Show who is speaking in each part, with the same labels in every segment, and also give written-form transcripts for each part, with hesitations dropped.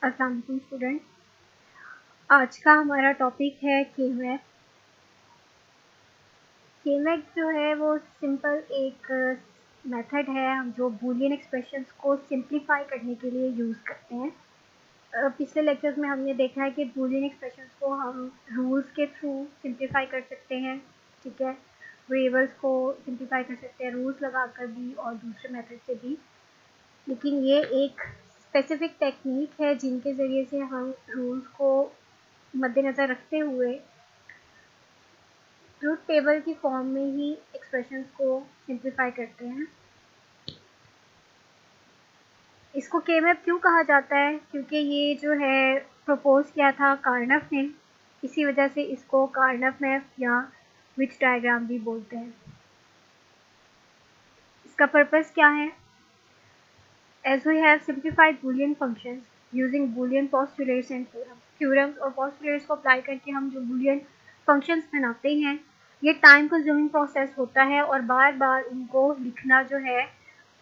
Speaker 1: अस्सलाम वालेकुम स्टूडेंट। आज का हमारा टॉपिक है के-मैप। के-मैप जो है वो सिंपल एक मेथड है जो बूलियन एक्सप्रेशंस को सिंप्लीफाई करने के लिए यूज़ करते हैं। पिछले लेक्चर्स में हमने देखा है कि बूलियन एक्सप्रेशंस को हम रूल्स के थ्रू सिंप्लीफाई कर सकते हैं, ठीक है। वेरिएबल्स को सिंप्लीफाई कर सकते हैं रूल्स लगाकर भी और दूसरे मेथड से भी, लेकिन ये एक स्पेसिफिक टेक्निक है जिनके ज़रिए से हम रूल्स को मद्देनज़र रखते हुए ट्रूथ टेबल की फॉर्म में ही एक्सप्रेशंस को सिंप्लीफाई करते हैं। इसको के-मैप क्यों कहा जाता है? क्योंकि ये जो है प्रपोज किया था कार्नफ ने, इसी वजह से इसको कार्नफ मैप या विच डायग्राम भी बोलते हैं। इसका पर्पस क्या है? As we have simplified Boolean functions using Boolean postulates and theorems और postulates को अप्लाई करके हम जो Boolean functions बनाते हैं, ये टाइम कंज्यूमिंग प्रोसेस होता है और बार बार उनको लिखना जो है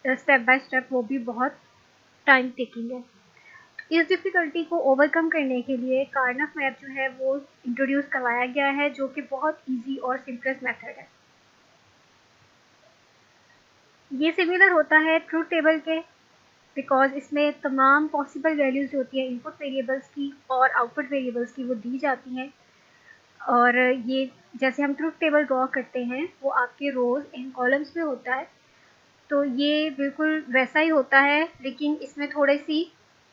Speaker 1: स्टेप बाय स्टेप वो भी बहुत टाइम टेकिंग है। इस डिफ़िकल्टी को ओवरकम करने के लिए कार्नफ मैप जो है वो इंट्रोड्यूस करवाया गया है, जो कि बहुत ईजी और सिंपलेस्ट मेथड है। ये सिमिलर होता है ट्रूथ टेबल के, बिकॉज इसमें तमाम पॉसिबल वैल्यूज़ होती हैं इनपुट वेरिएबल्स की और आउटपुट वेरिएबल्स की, वो दी जाती हैं। और ये जैसे हम ट्रूथ टेबल ड्रॉ करते हैं वो आपके रोज़ एंड कॉलम्स में होता है, तो ये बिल्कुल वैसा ही होता है, लेकिन इसमें थोड़ी सी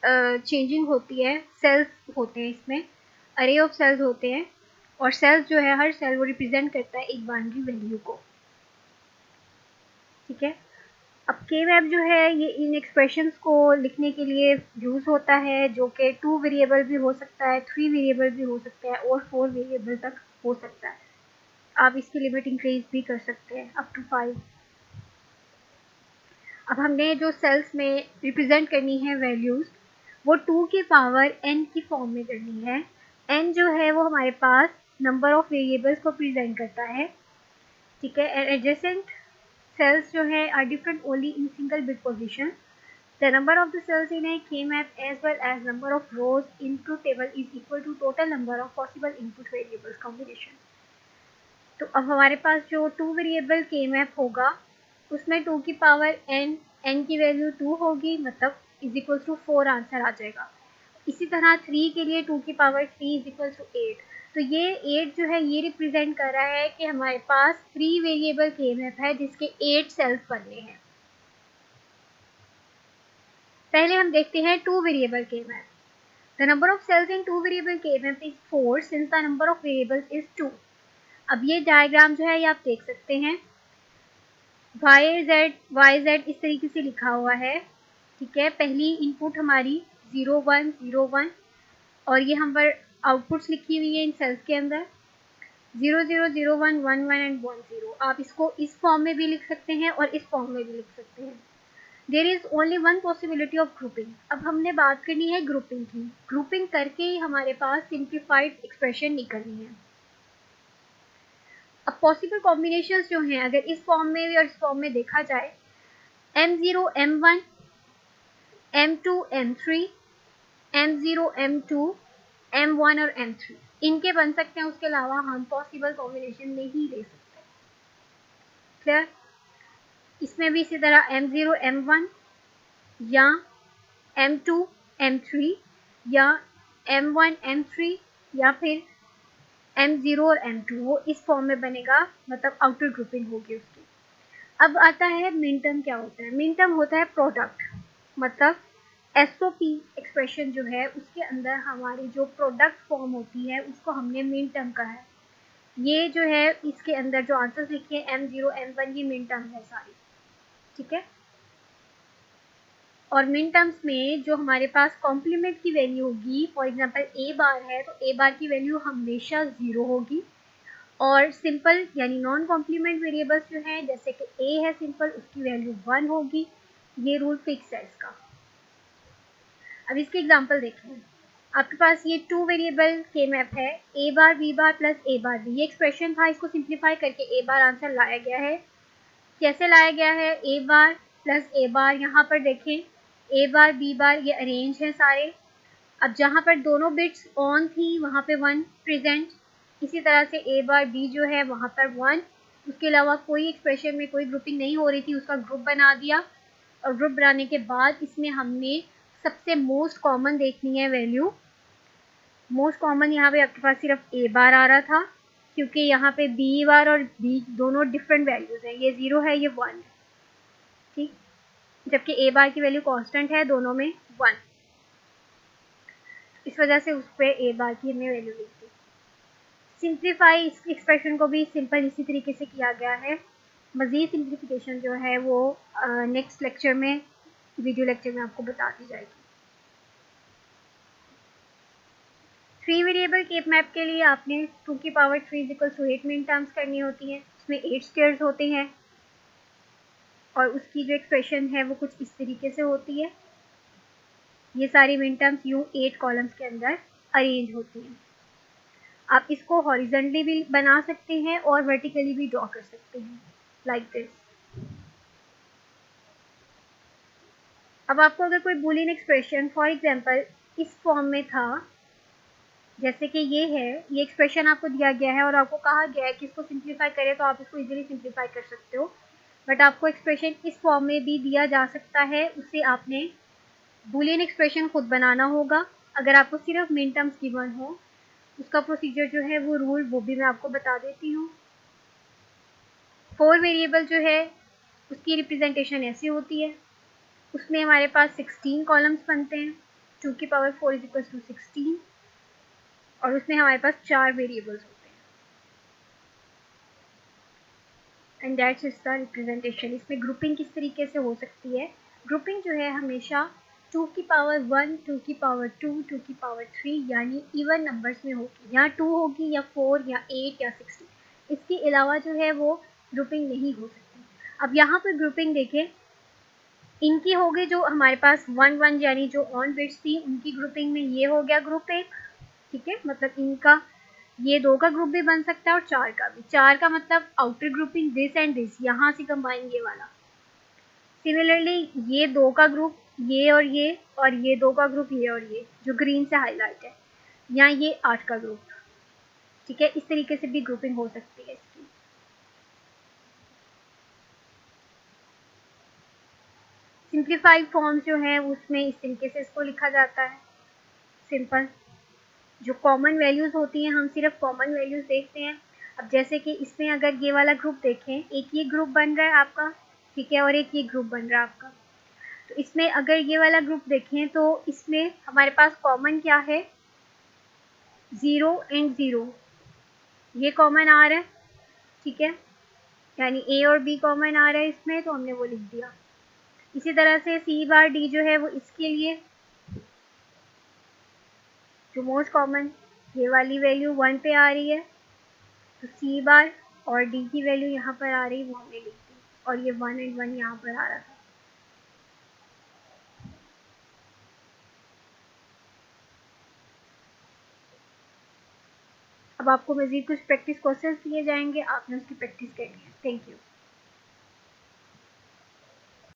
Speaker 1: चेंजिंग होती है। सेल्स होते हैं इसमें, अरे ऑफ सेल्स होते हैं, और सेल्स जो है हर सेल वो रिप्रेजेंट करता है एक बाइनरी वैल्यू को, ठीक है। अब के-मैप जो है ये इन एक्सप्रेशंस को लिखने के लिए यूज़ होता है, जो कि 2 वेरिएबल भी हो सकता है, 3 वेरिएबल भी हो सकता है और 4 वेरिएबल तक हो सकता है। आप इसकी लिमिट इंक्रीज भी कर सकते हैं अप टू 5। अब हमने जो सेल्स में रिप्रेजेंट करनी है वैल्यूज़, वो 2 की पावर n की फॉर्म में करनी है। n जो है वो हमारे पास नंबर ऑफ वेरिएबल्स को प्रेजेंट करता है, ठीक है। एंड एडजेसेंट cells जो है are different only in single bit position. The number of the cells in a K-map as well as number of rows in truth table is equal to total number of possible input variables combination. तो अब हमारे पास जो 2 variable K-map होगा उसमें 2 की power n की value 2 होगी, मतलब इज इक्वल टू 4 आंसर आ जाएगा। इसी तरह 3 के लिए 2 की पावर 3 इज इक्वल टू 8। तो ये 8 जो है ये रिप्रेजेंट कर रहा है कि हमारे पास 3 वेरिएबल K-map है जिसके 8 सेल्स बनने हैं। पहले हम देखते हैं 2 variable K-map। The number of cells in 2 variable K-map is 4 since the number of variables is 2. अब ये डायग्राम जो है ये आप देख सकते हैं, YZ इस तरीके से लिखा हुआ है, ठीक है। पहली इनपुट हमारी 0 1 0 1 और ये हम पर आउटपुट्स लिखी हुई है इन सेल्स के अंदर 0 0 0 1 1 1 एंड 1 0। आप इसको इस फॉर्म में भी लिख सकते हैं और इस फॉर्म में भी लिख सकते हैं। There is only one possibility of grouping. अब हमने बात करनी है ग्रुपिंग की। ग्रुपिंग करके ही हमारे पास सिंप्लीफाइड एक्सप्रेशन निकलनी है। अब पॉसिबल कॉम्बिनेशंस जो हैं, अगर इस फॉर्म में और इस फॉर्म में देखा जाए, m0 m1 m2 m3 m0 m2 m1 और m3 इनके बन सकते हैं, उसके अलावा हम पॉसिबल कॉम्बिनेशन नहीं ले सकते। क्लियर? इसमें भी इसी तरह m0 m1 या m2 m3 या m1 m3 या फिर m0 और m2, वो इस फॉर्म में बनेगा, मतलब आउटर ग्रुपिंग होगी उसकी। अब आता है मिन टर्म। क्या होता है मिन टर्म? होता है प्रोडक्ट, मतलब SOP एक्सप्रेशन जो है उसके अंदर हमारी जो प्रोडक्ट फॉर्म होती है उसको हमने मिन टर्म कहा है। ये जो है इसके अंदर जो आंसर्स लिखे हैं m0 m1 ये मिन टर्म है सारी, ठीक है। और मिन टर्म्स में जो हमारे पास कॉम्प्लीमेंट की वैल्यू होगी, फॉर एग्जांपल ए बार है तो ए बार की वैल्यू हमेशा 0 होगी, और सिंपल यानी नॉन कॉम्प्लीमेंट वेरिएबल्स जो हैं, जैसे कि ए है सिंपल, उसकी वैल्यू 1 होगी। ये रूल फिक्स है इसका। अब इसके एग्जांपल देखें। आपके पास ये 2 वेरिएबल K-मैप है, ए बार बी बार प्लस ए बार बी। ये एक्सप्रेशन था, इसको सिंप्लीफाई करके ए बार आंसर लाया गया है। कैसे लाया गया है? ए बार प्लस ए बार, यहाँ पर देखें ए बार बी बार ये अरेंज है सारे। अब जहाँ पर दोनों बिट्स ऑन थी वहाँ पे 1 प्रेजेंट, इसी तरह से ए बार बी जो है वहाँ पर 1, उसके अलावा कोई एक्सप्रेशन में कोई ग्रुपिंग नहीं हो रही थी, उसका ग्रुप बना दिया। और ग्रुप बनाने के बाद इसमें हमने सबसे मोस्ट कॉमन देखनी है वैल्यू। मोस्ट कॉमन यहाँ पे आपके पास सिर्फ ए बार आ रहा था, क्योंकि यहाँ पे बी बार और बी दोनों डिफरेंट वैल्यूज हैं, ये 0 है ये 1 है, ठीक, जबकि ए बार की वैल्यू कांस्टेंट है दोनों में 1, इस वजह से उस पर ए बार की हमने वैल्यू ली थी। सिंप्लीफाई इस एक्सप्रेशन को भी सिंपल इसी तरीके से किया गया है। मज़ीद सिंप्लीफिकेशन जो है वो नेक्स्ट लेक्चर में, वीडियो लेक्चर में आपको बता दी जाएगी। 3 वेरिएबल केप मैप के लिए आपने 2 की पावर 3 = 8 मिन टर्म्स करनी होती हैं, उसमें 8 स्टेयर्स होते हैं और उसकी जो एक्सप्रेशन है वो कुछ इस तरीके से होती है। ये सारी मिन टर्म्स यूँ 8 कॉलम्स के अंदर अरेंज होती हैं। आप इसको हॉरिजॉन्टली भी बना सकते हैं और वर्टिकली भी ड्रॉ कर सकते हैं, लाइक दिस। अब आपको अगर कोई बूलियन एक्सप्रेशन फॉर एग्जांपल इस फॉर्म में था, जैसे कि ये है, ये एक्सप्रेशन आपको दिया गया है और आपको कहा गया है कि इसको सिंप्लीफाई करें, तो आप इसको इजीली सिंप्लीफाई कर सकते हो, बट आपको एक्सप्रेशन इस फॉर्म में भी दिया जा सकता है, उसे आपने बूलियन एक्सप्रेशन खुद बनाना होगा। अगर आपको सिर्फ मिन टर्म्स गिवन हो, उसका प्रोसीजर जो है वो रूल वो भी मैं आपको बता देती हूँ। 4 वेरिएबल जो है उसकी रिप्रेजेंटेशन ऐसी होती है, उसमें हमारे पास 16 कॉलम्स बनते हैं, 2 की पावर 4 = 16, और उसमें हमारे पास 4 वेरिएबल्स होते हैं, and that's is the representation. इसमें ग्रुपिंग किस तरीके से हो सकती है, ग्रुपिंग जो है हमेशा 2 की पावर 1, 2 की पावर 2, 2 की पावर 3 यानी इवन नंबर्स में होगी, या 2 होगी या 4 या 8 या 16, इसके अलावा जो है वो ग्रुपिंग नहीं हो सकती। अब यहाँ पर ग्रुपिंग देखें, इनकी हो गई जो हमारे पास 1 1 यानी जो ऑन बिट्स थी उनकी ग्रुपिंग में ये हो गया ग्रुप 1, ठीक है, मतलब इनका ये 2 का ग्रुप भी बन सकता है और 4 का भी। 4 का मतलब outer grouping this and this, यहाँ से कंबाइन ये वाला। सिमिलरली ये 2 का ग्रुप ये और ये 2 का ग्रुप ये और ये जो ग्रीन से हाईलाइट है, या ये 8 का ग्रुप, ठीक है, इस तरीके से भी ग्रुपिंग हो सकती है इसकी। सिंप्लीफाइड फॉर्म जो है उसमें इस तरीके से इसको लिखा जाता है, सिंपल। जो कॉमन वैल्यूज़ होती हैं हम सिर्फ कॉमन वैल्यूज़ देखते हैं। अब जैसे कि इसमें अगर ये वाला ग्रुप देखें, एक ये ग्रुप बन रहा है आपका, ठीक है, और एक ये ग्रुप बन रहा है आपका, तो इसमें अगर ये वाला ग्रुप देखें तो इसमें हमारे पास कॉमन क्या है, 0 एंड 0, ये कॉमन आ रहा है, ठीक है, यानी ए और बी कॉमन आ रहा है इसमें, तो हमने वो लिख दिया। इसी तरह से सी बार डी जो है वो इसके लिए जो मोस्ट कॉमन ये वाली वैल्यू 1 पे आ रही है, तो सी बार और डी की वैल्यू यहाँ पर आ रही वो हमने लिख दी, और ये 1 एंड 1 यहाँ पर आ रहा था। अब आपको मज़ीद कुछ प्रैक्टिस क्वेश्चंस दिए जाएंगे, आपने उसकी प्रैक्टिस करनी है। Thank you.